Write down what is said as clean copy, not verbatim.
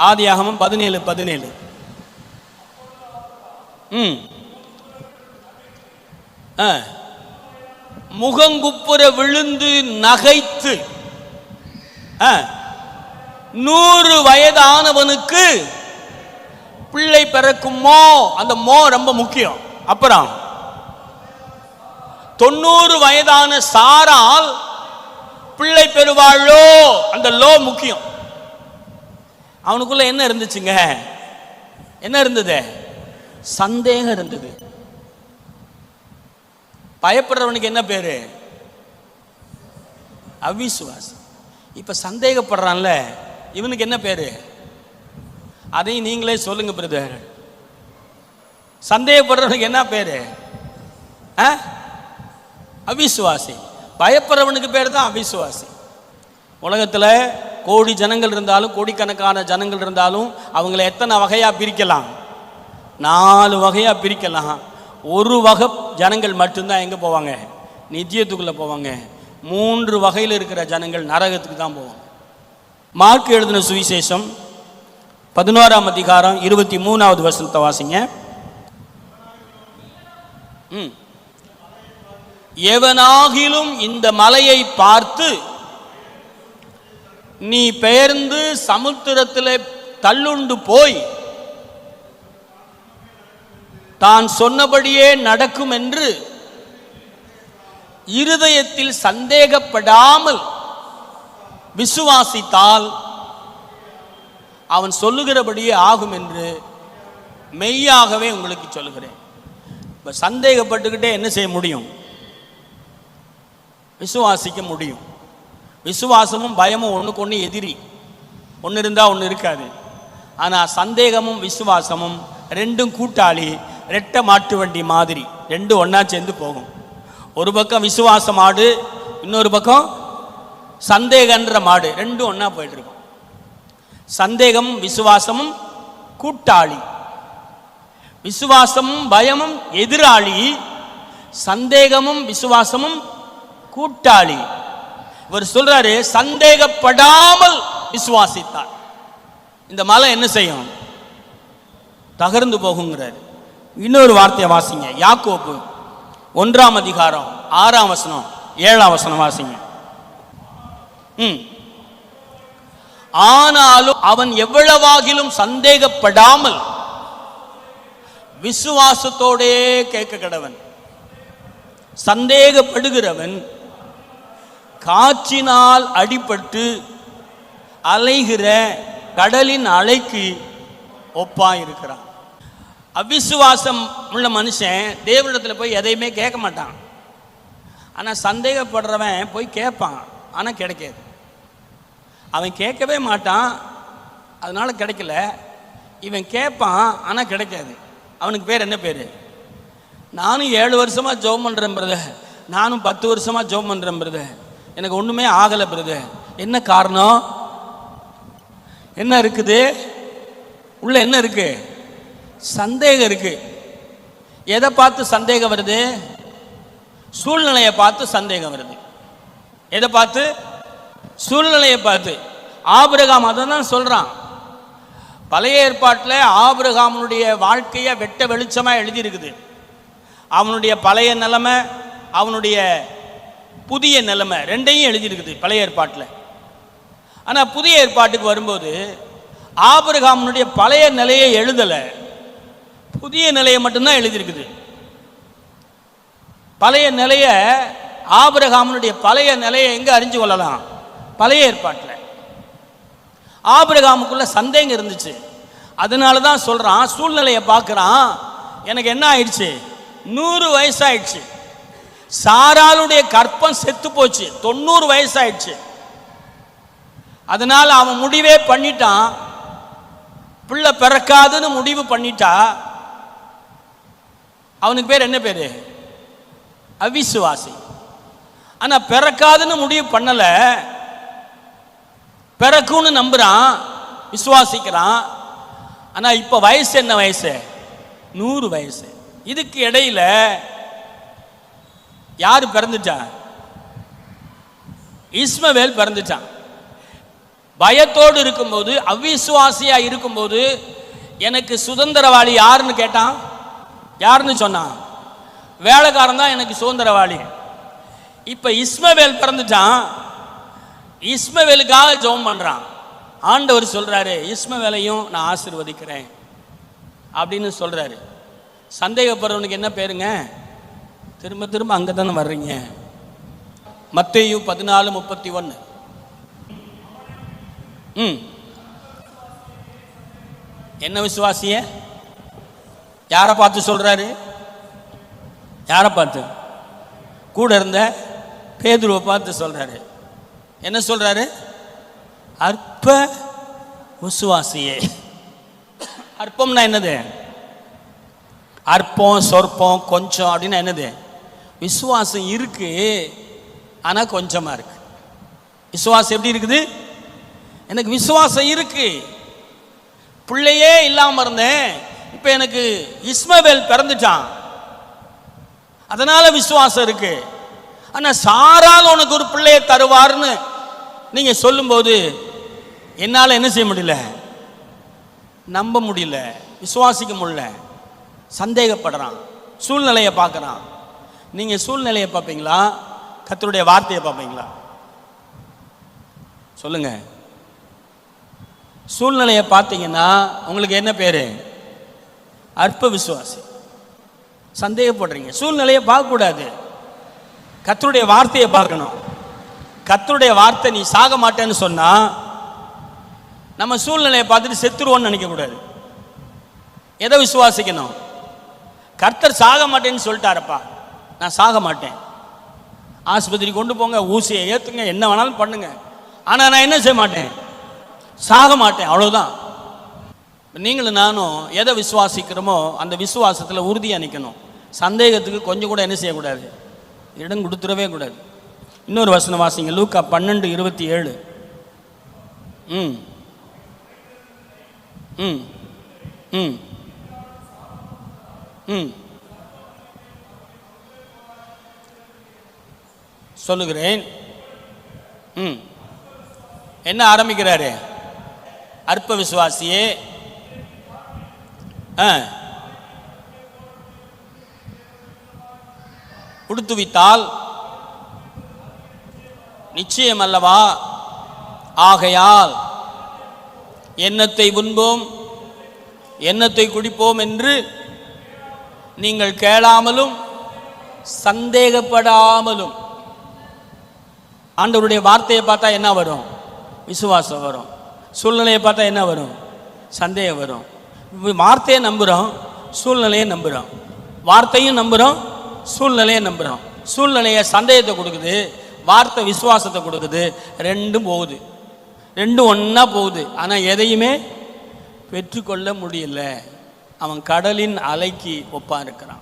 ஆதியாகமம் 17:17. முகங்குப்புற விழுந்து நகைத்து 100 வயதானவனுக்கு பிள்ளை பிறக்குமோ? அந்த மோ ரொம்ப முக்கியம். அப்புறம் 90 வயதான சாரால் பிள்ளை பெறுவாளோ? அந்த லோ முக்கியம். அவனுக்குள்ள என்ன இருந்துச்சுங்க? என்ன இருந்தது? சந்தேகம் இருந்தது. பயப்படுறவனுக்கு என்ன பேரு? அவிசுவாசி. இப்ப சந்தேகப்படுறான்ல, இவனுக்கு என்ன பேரு? அதையும் நீங்களே சொல்லுங்க பிரதர். சந்தேகப்படுறவனுக்கு என்ன பேரு? அவிசுவாசி. பயப்படுறவனுக்கு பேர் தான் அவிசுவாசி. உலகத்தில் கோடி ஜனங்கள் இருந்தாலும், கோடிக்கணக்கான ஜனங்கள் இருந்தாலும், அவங்கள எத்தனை வகையா பிரிக்கலாம்? 4 வகையா பிரிக்கலாம். ஒரு வகை ஜனங்கள் மட்டும்தான் எங்க போவாங்க? நித்தியத்துக்குள்ள போவாங்க. 3 வகையில் இருக்கிற ஜனங்கள் நரகத்துக்கு தான் போவாங்க. மார்க் எழுதின சுவிசேஷம் 11ஆம் அதிகாரம் 23வது வசனத்தை வாசிங்க. எவனாகிலும் இந்த மலையை பார்த்து நீ பெயர்ந்து சமுத்திரத்தில் தள்ளுண்டு போய் தான் சொன்னபடியே நடக்கும் என்று இருதயத்தில் சந்தேகப்படாமல் விசுவாசித்தால் அவன் சொல்லுகிறபடியே ஆகும் என்று மெய்யாகவே உங்களுக்கு சொல்லுகிறேன். இப்ப சந்தேகப்பட்டுக்கிட்டே என்ன செய்ய முடியும்? விசுவாசிக்க முடியும். விசுவாசமும் பயமும் ஒண்ணுக்கு ஒன்று எதிரி. ஒன்று இருந்தா ஒன்று இருக்காது. ஆனா சந்தேகமும் விசுவாசமும் ரெண்டும் கூட்டாளி. ரெட்டை மாட்டு வண்டி மாதிரி ரெண்டும் ஒன்னா சேர்ந்து போகும். ஒரு பக்கம் விசுவாச மாடு, இன்னொரு பக்கம் சந்தேகன்ற மாடு, ரெண்டும் ஒன்னா போயிட்டு இருக்கும். சந்தேகமும் விசுவாசமும் கூட்டாளி, விசுவாசமும் பயமும் எதிராளி, சந்தேகமும் விசுவாசமும் கூட்டாளி. இவர் சொல்றாரு, சந்தேகப்படாமல் விசுவாசித்தார். இந்த மலை என்ன செய்யும்? தகர்ந்து போகுங்கிறார். இன்னொரு வார்த்தையை வாசிங்க. யாக்கோபு 1ஆம் அதிகாரம் 6ஆம் வசனம் 7ஆம் வசனம் வாசிங்க. ஆனாலும் அவன் எவ்வளவாகிலும் சந்தேகப்படாமல் விசுவாசத்தோடே கேட்க கடவன். சந்தேகப்படுகிறவன் காற்றினால் அடிபட்டு அலைகிற கடலின் அலைக்கு ஒப்பாயிருக்கிறான். அவிசுவாசம் உள்ள மனுஷன் தேவனிடத்தில் போய் எதையுமே கேட்க மாட்டான். ஆனால் சந்தேகப்படுறவன் போய் கேட்பான், ஆனால் கிடைக்காது. அவன் கேட்கவே மாட்டான், அதனால கிடைக்கல. இவன் கேட்பான், ஆனால் கிடைக்காது. அவனுக்கு பேர் என்ன பேர்? நானும் 7 வருஷமா ஜெபம் பண்ணுறேன் பிரதர், நானும் 10 வருஷமா ஜெபம் பண்ணுறேன் பிரதர், எனக்கு ஒன்றுமே ஆகலை பிரதர். என்ன காரணம்? என்ன இருக்குது உள்ள? என்ன இருக்கு? சந்தேகம் இருக்கு. எதை பார்த்து சந்தேகம் வருது? சூழ்நிலையை பார்த்து சந்தேகம் வருது. எதை பார்த்து? சூழ்நிலையை பார்த்து. ஆபிரகாம் அதை தான் சொல்றான். பழைய ஏற்பாட்டில் ஆபிரகாமுடைய வாழ்க்கையை வெட்ட வெளிச்சமா எழுதி இருக்குது. அவனுடைய பழைய நிலைமை, அவனுடைய புதிய நிலைமை ரெண்டையும் எழுதி இருக்குது பழைய ஏற்பாட்டில். ஆனால் புதிய ஏற்பாட்டுக்கு வரும்போது ஆபிரகாமுடைய பழைய நிலையை எழுதலை, புதிய நிலையை மட்டும்தான் எழுதியிருக்குது. பழைய நிலையை, ஆபிரகாமுடைய பழைய நிலையை எங்க அறிஞ்சு கொள்ளலாம்? பழைய ஏற்பாட்டில். ஆபிரகாமுக்குள்ள சந்தேகம் இருந்துச்சு. அதனால தான் சொல்றான், சூழ்நிலையை பார்க்குறான். எனக்கு என்ன ஆயிடுச்சு? 100 வயசாயிடுச்சு. சாராளுடைய கற்பம் செத்து போச்சு, 90 வயசாயிடுச்சு. அதனால அவன் முடிவே பண்ணிட்டான், பிள்ளை பிறக்காதுன்னு முடிவு பண்ணிட்டா. அவனுக்கு பேர் என்ன பேரு? அவிசுவாசி. ஆனா பிறக்காதுன்னு முடிவு பண்ணல, பிறக்கும்னு நம்புறான், விசுவாசிக்கிறான். ஆனா இப்ப வயசு என்ன வயசு? 100 வயசு. இதுக்கு இடையில யாரு பிறந்துட்டான்? இஸ்மவேல் பிறந்துட்டான். பயத்தோடு இருக்கும்போது, அவிசுவாசியா இருக்கும்போது எனக்கு சுதந்திரவாளி யாருன்னு கேட்டான். யாருன்னு சொன்னான்? வேலைக்காரன் தான் எனக்கு சுதந்திரவாளி. இப்ப இஸ்மவேல் பிறந்துட்டான். இஸ்மவேலுக்காக ஜெபம் பண்றான். ஆண்டவர் சொல்றாரு, இஸ்மவேலையும் நான் ஆசீர்வதிக்கிறேன் அப்படின்னு சொல்றாரு. சந்தேகப்படுறவனுக்கு என்ன பேருங்க? திரும்ப திரும்ப அங்கே தானே வர்றீங்க. மத்தேயு 14:31. என்ன விசுவாசிய? யாரை பார்த்து சொல்றாரு? யாரை பார்த்து? கூட இருந்த பேதுருவை பார்த்து சொல்றாரு. என்ன சொல்றாரு? அற்ப விசுவாசியே. அற்பம்னா என்னது? அற்பம், சொற்பம், கொஞ்சம் அப்படின்னா என்னது? விசுவாசம் இருக்கு, ஆனா கொஞ்சமா இருக்கு. விசுவாசம் எப்படி இருக்குது? எனக்கு விசுவாசம் இருக்கு, பிள்ளையே இல்லாம இருந்தேன், இப்ப எனக்கு இஸ்மவேல் பிறந்துட்டான், அதனால விசுவாசம் இருக்கு. ஆனா சாரால் உனக்கு ஒரு பிள்ளையை தருவார்னு நீங்க சொல்லும்போது என்னால என்ன செய்ய முடியல? நம்ப முடியல, விசுவாசிக்க முடியல. சந்தேகப்படுறான், சூழ்நிலையை பார்க்கறான். நீங்க சூழ்நிலையை பார்ப்பீங்களா, கர்த்தருடைய வார்த்தையை பார்ப்பீங்களா? சொல்லுங்க. சூழ்நிலையை பார்த்தீங்கன்னா உங்களுக்கு என்ன பேரு? அற்ப விசுவாசி. சந்தேகப்படுறீங்க. சூழ்நிலையை பார்க்கக்கூடாது, கர்த்தருடைய வார்த்தையை பார்க்கணும். கர்த்தருடைய வார்த்தை நீ சாக மாட்டேன்னு சொன்னா நம்ம சூழ்நிலையை பார்த்துட்டு செத்துருவோன்னு நினைக்க கூடாது. எதை விசுவாசிக்கணும்? கர்த்தர் சாக மாட்டேன்னு சொல்லிட்டாரப்பா, நான் சாக மாட்டேன். ஆஸ்பத்திரி கொண்டு போங்க, ஊசியை ஏற்றுங்க, என்ன வேணாலும் பண்ணுங்க, ஆனால் நான் என்ன செய்ய மாட்டேன்? சாக மாட்டேன், அவ்வளோதான். நீங்களும் நானும் எதை விசுவாசிக்கிறோமோ அந்த விசுவாசத்தில் உறுதியாக நிற்கணும். சந்தேகத்துக்கு கொஞ்சம் கூட என்ன செய்யக்கூடாது? இடம் கொடுத்துடவே கூடாது. இன்னொரு வசனம் வாசிங்க, லூக்கா 12:27. ம் ம் ம் ம் சொல்லுகிறேன். என்ன ஆரம்பிக்கிறாரு? அற்ப விசுவாசியே, உடுத்துவித்தால் நிச்சயம் அல்லவா, ஆகையால் எண்ணத்தை உண்போம் எண்ணத்தை குடிப்போம் என்று நீங்கள் கேளாமலும் சந்தேகப்படாமலும். ஆண்டவருடைய வார்த்தையை பார்த்தா என்ன வரும்? விசுவாசம் வரும். சூழ்நிலையை பார்த்தா என்ன வரும்? சந்தேகம் வரும். வார்த்தையை நம்புகிறோம், சூழ்நிலையை நம்புகிறோம். வார்த்தையும் நம்புகிறோம், சூழ்நிலையை நம்புகிறோம். சூழ்நிலையை சந்தேகத்தை கொடுக்குது, வார்த்தை விசுவாசத்தை கொடுக்குது. ரெண்டும் போகுது, ரெண்டும் ஒன்றா போகுது. ஆனால் எதையுமே பெற்றுக்கொள்ள முடியல. அவன் கடலின் அலைக்கு ஒப்பா இருக்கிறான்.